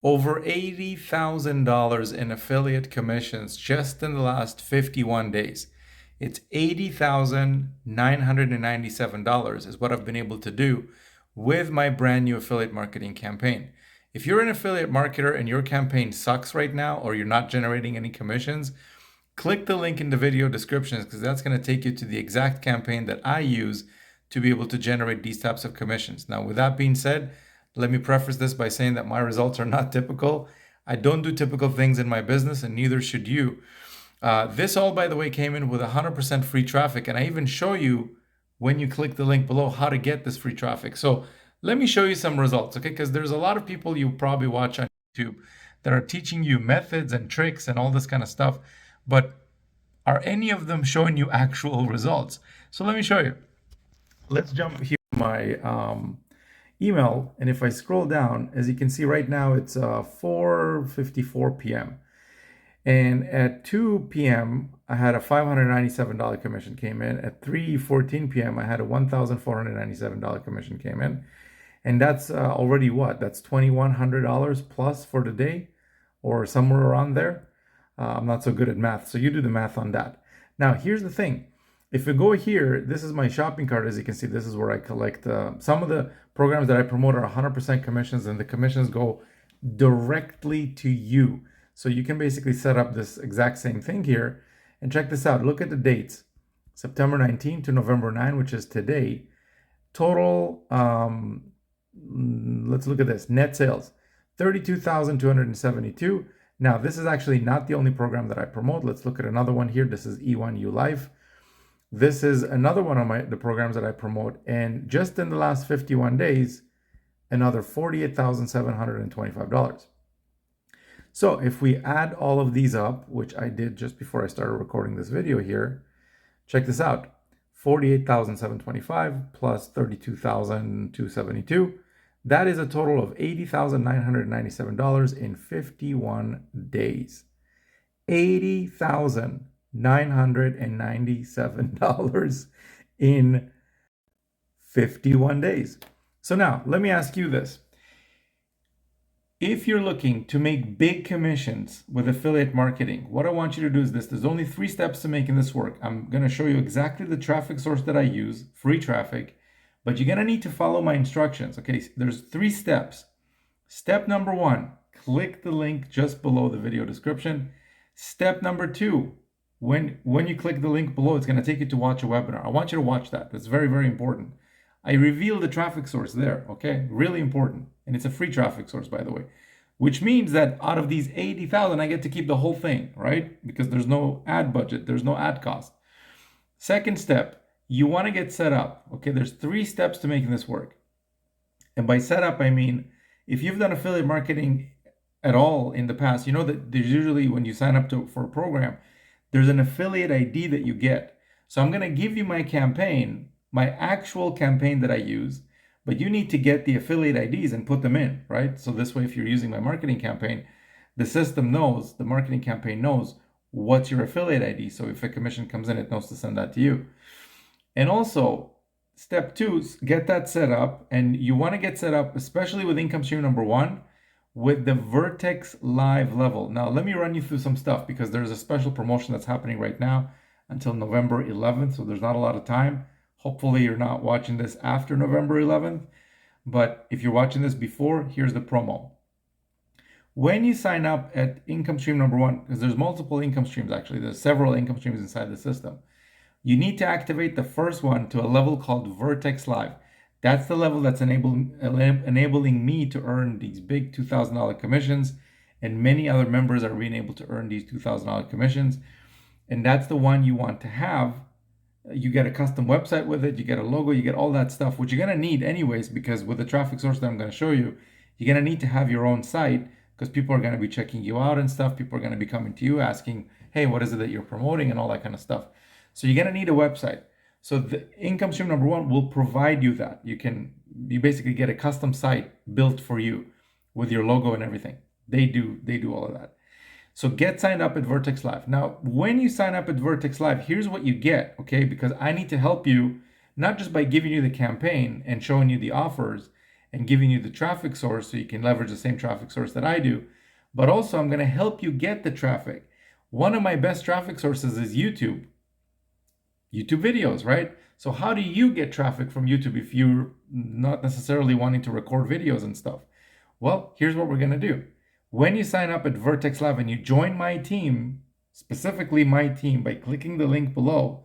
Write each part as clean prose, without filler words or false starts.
Over $80,000 in affiliate commissions just in the last 51 days. It's $80,997 is what I've been able to do with my brand new affiliate marketing campaign. If you're an affiliate marketer and your campaign sucks right now or you're not generating any commissions, click the link in the video descriptions because that's going to take you to the exact campaign that I use to be able to generate these types of commissions. Now, with that being said, let me preface this by saying that my results are not typical. I don't do typical things in my business, and neither should you. This all, by the way, came in with 100% free traffic, and I even show you when you click the link below how to get this free traffic. So let me show you some results, okay? Because there's a lot of people you probably watch on YouTube that are teaching you methods and tricks and all this kind of stuff, but are any of them showing you actual results? So let me show you. Let's jump here to my email, and if I scroll down, as you can see right now, it's 4:54 p.m. And at 2 p.m., I had a $597 commission came in. At 3:14 p.m., I had a $1,497 commission came in. And that's already what? That's $2,100 plus for the day or somewhere around there. I'm not so good at math, so you do the math on that. Now, here's the thing. If you go here, this is my shopping cart. As you can see, this is where I collect some of the programs that I promote are 100% commissions, and the commissions go directly to you. So you can basically set up this exact same thing here. And check this out. Look at the dates. September 19 to November 9, which is today. Total, let's look at this. Net sales, 32,272. Now, this is actually not the only program that I promote. Let's look at another one here. This is E1U Life. This is another one of the programs that I promote. And just in the last 51 days, another $48,725. So if we add all of these up, which I did just before I started recording this video here, check this out. 48,725 plus 32,272. That is a total of $80,997 in 51 days. $80,997 in 51 days. So now, let me ask you this. If you're looking to make big commissions with affiliate marketing, what I want you to do is this. There's only 3 steps to making this work. I'm going to show you exactly the traffic source that I use, free traffic, but you're going to need to follow my instructions. Okay, there's 3 steps. Step number 1, click the link just below the video description. Step number 2, when you click the link below, it's going to take you to watch a webinar. I want you to watch that. That's very, very important. I reveal the traffic source there, okay? Really important. And it's a free traffic source, by the way, which means that out of these 80,000, I get to keep the whole thing, right? Because there's no ad budget, there's no ad cost. Second step, you want to get set up, okay? There's 3 steps to making this work. And by setup, I mean, if you've done affiliate marketing at all in the past, you know that there's usually, when you sign up for a program, there's an affiliate ID that you get. So I'm going to give you my campaign, my actual campaign that I use, but you need to get the affiliate IDs and put them in, right? So this way, if you're using my marketing campaign, the system knows, the marketing campaign knows what's your affiliate ID. So if a commission comes in, it knows to send that to you. And also, step 2 is get that set up. And you want to get set up, especially with income stream number 1, with the Vertex Live level. Now, let me run you through some stuff because there's a special promotion that's happening right now until November 11th. So there's not a lot of time. Hopefully you're not watching this after November 11th, but if you're watching this before, here's the promo. When you sign up at income stream number 1, because there's multiple income streams actually, there's several income streams inside the system, you need to activate the first one to a level called Vertex Live. That's the level that's enabling me to earn these big $2,000 commissions, and many other members are being able to earn these $2,000 commissions, and that's the one you want to have. You get a custom website with it, you get a logo, you get all that stuff, which you're going to need anyways, because with the traffic source that I'm going to show you, you're going to need to have your own site because people are going to be checking you out and stuff. People are going to be coming to you asking, hey, what is it that you're promoting and all that kind of stuff. So you're going to need a website. So the income stream number 1 will provide you that. You basically get a custom site built for you with your logo and everything. They do all of that. So get signed up at Vertex Live. Now, when you sign up at Vertex Live, here's what you get, okay? Because I need to help you, not just by giving you the campaign and showing you the offers and giving you the traffic source so you can leverage the same traffic source that I do. But also, I'm going to help you get the traffic. One of my best traffic sources is YouTube videos, right? So how do you get traffic from YouTube if you're not necessarily wanting to record videos and stuff? Well, here's what we're going to do. When you sign up at Vertex Live and you join my team, specifically my team, by clicking the link below,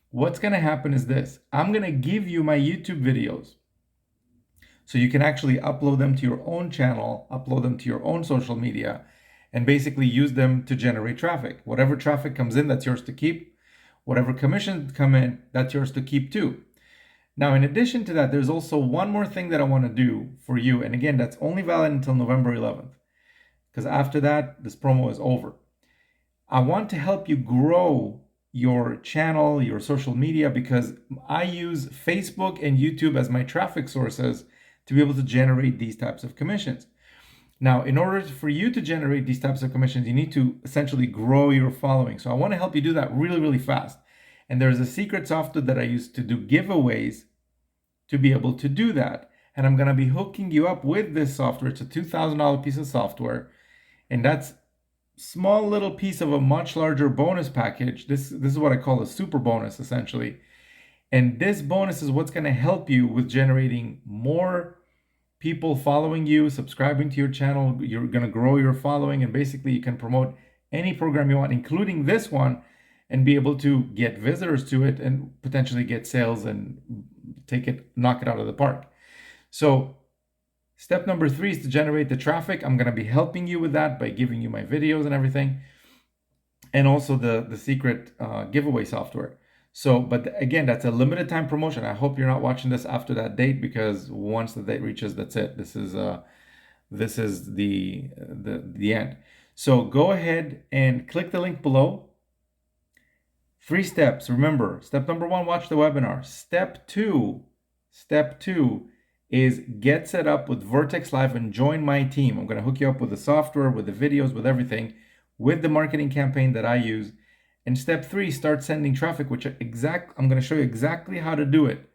what's going to happen is this. I'm going to give you my YouTube videos. So you can actually upload them to your own channel, upload them to your own social media, and basically use them to generate traffic. Whatever traffic comes in, that's yours to keep. Whatever commissions come in, that's yours to keep too. Now, in addition to that, there's also one more thing that I want to do for you. And again, that's only valid until November 11th, because after that, this promo is over. I want to help you grow your channel, your social media, because I use Facebook and YouTube as my traffic sources to be able to generate these types of commissions. Now, in order for you to generate these types of commissions, you need to essentially grow your following. So I want to help you do that really, really fast. And there's a secret software that I use to do giveaways to be able to do that. And I'm going to be hooking you up with this software. It's a $2,000 piece of software. And that's small little piece of a much larger bonus package. This is what I call a super bonus, essentially. And this bonus is what's going to help you with generating more people following you, subscribing to your channel. You're going to grow your following, and basically you can promote any program you want, including this one, and be able to get visitors to it and potentially get sales and knock it out of the park. So step number 3 is to generate the traffic. I'm going to be helping you with that by giving you my videos and everything, and also the secret giveaway software. So, but again, that's a limited time promotion. I hope you're not watching this after that date, because once the date reaches, that's it. This is the end. So go ahead and click the link below. 3 steps. Remember, step number 1, watch the webinar. Step 2 is get set up with Vertex Live and join my team. I'm going to hook you up with the software, with the videos, with everything, with the marketing campaign that I use. And step 3, start sending traffic, which I'm going to show you exactly how to do it.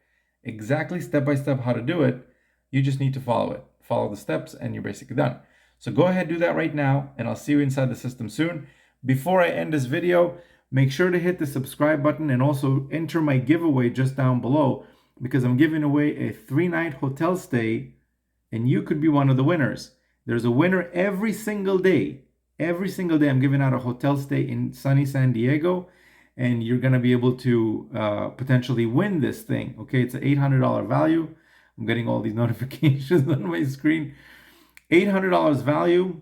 Exactly step by step how to do it. You just need to follow it. Follow the steps and you're basically done. So go ahead, do that right now, and I'll see you inside the system soon. Before I end this video, make sure to hit the subscribe button and also enter my giveaway just down below, because I'm giving away a 3-night hotel stay and you could be one of the winners. There's a winner every single day. Every single day I'm giving out a hotel stay in sunny San Diego, and you're going to be able to potentially win this thing. Okay, it's an $800 value. I'm getting all these notifications on my screen. $800 value.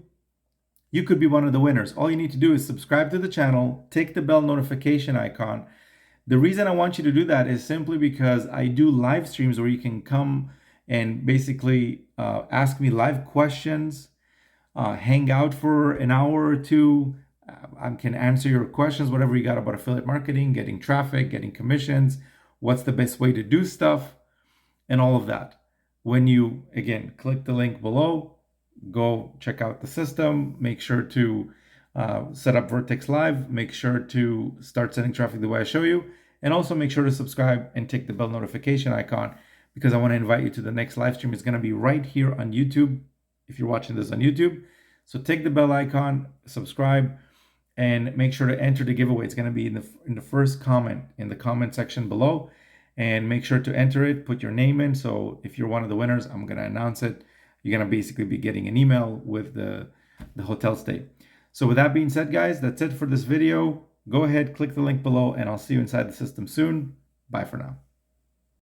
You could be one of the winners. All you need to do is subscribe to the channel, tick the bell notification icon. The reason I want you to do that is simply because I do live streams where you can come and basically ask me live questions, hang out for an hour or two. I can answer your questions, whatever you got about affiliate marketing, getting traffic, getting commissions, what's the best way to do stuff, and all of that. When you, again, click the link below, go check out the system, make sure to set up Vertex Live, make sure to start sending traffic the way I show you, and also make sure to subscribe and tick the bell notification icon, because I want to invite you to the next live stream. It's going to be right here on YouTube if you're watching this on YouTube. So tick the bell icon, subscribe, and make sure to enter the giveaway. It's going to be in the first comment in the comment section below, and make sure to enter it, put your name in. So if you're one of the winners, I'm going to announce it. You're going to basically be getting an email with the hotel stay. So with that being said, guys, that's it for this video. Go ahead, click the link below, and I'll see you inside the system soon. Bye for now.